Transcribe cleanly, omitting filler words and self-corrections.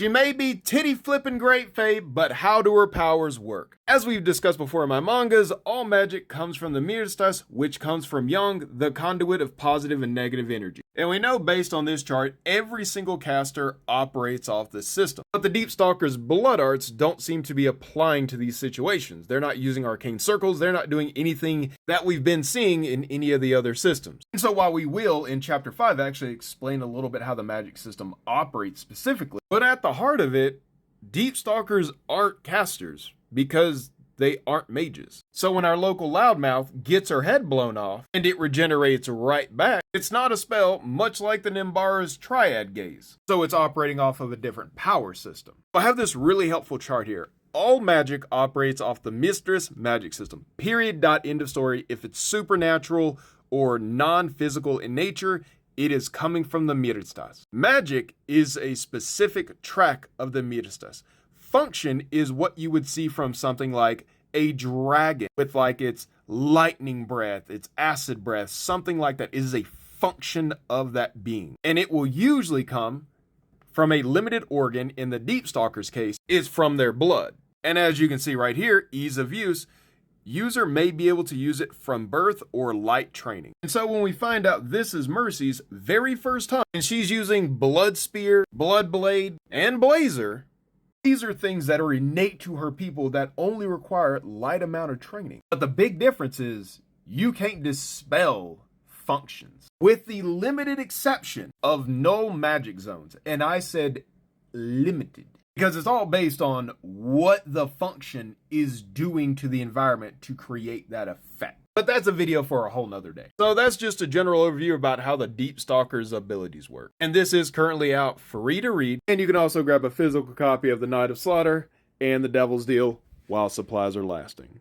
She may be titty flipping great, Faye, but how do her powers work? As we've discussed before in my mangas, all magic comes from the Mirstas, which comes from Yang, the conduit of positive and negative energy. And we know based on this chart, every single caster operates off this system. But the Deepstalker's blood arts don't seem to be applying to these situations. They're not using arcane circles, they're not doing anything that we've been seeing in any of the other systems. And so while we will, in chapter 5, actually explain a little bit how the magic system operates specifically, but at the heart of it, Deepstalkers aren't casters, because they aren't mages. So when our local loudmouth gets her head blown off and it regenerates right back, it's not a spell, much like the Nimbara's Triad Gaze. So it's operating off of a different power system. I have this really helpful chart here. All magic operates off the Mistress magic system. Period. End of story. If it's supernatural or non-physical in nature, it is coming from the Mirstas. Magic is a specific track of the Mirstas. Function is what you would see from something like a dragon with like its lightning breath, its acid breath, something like that. It is a function of that being. And it will usually come from a limited organ. In the Deepstalker's case, is from their blood. And as you can see right here, ease of use, user may be able to use it from birth or light training. And so when we find out this is Mercy's very first time, and she's using Blood Spear, Blood Blade, and Blazer, these are things that are innate to her people that only require light amount of training. But the big difference is you can't dispel functions. With the limited exception of null magic zones. And I said limited, because it's all based on what the function is doing to the environment to create that effect. But that's a video for a whole nother day. So that's just a general overview about how the Deepstalker's abilities work. And this is currently out free to read. And you can also grab a physical copy of The Night of Slaughter and The Devil's Deal while supplies are lasting.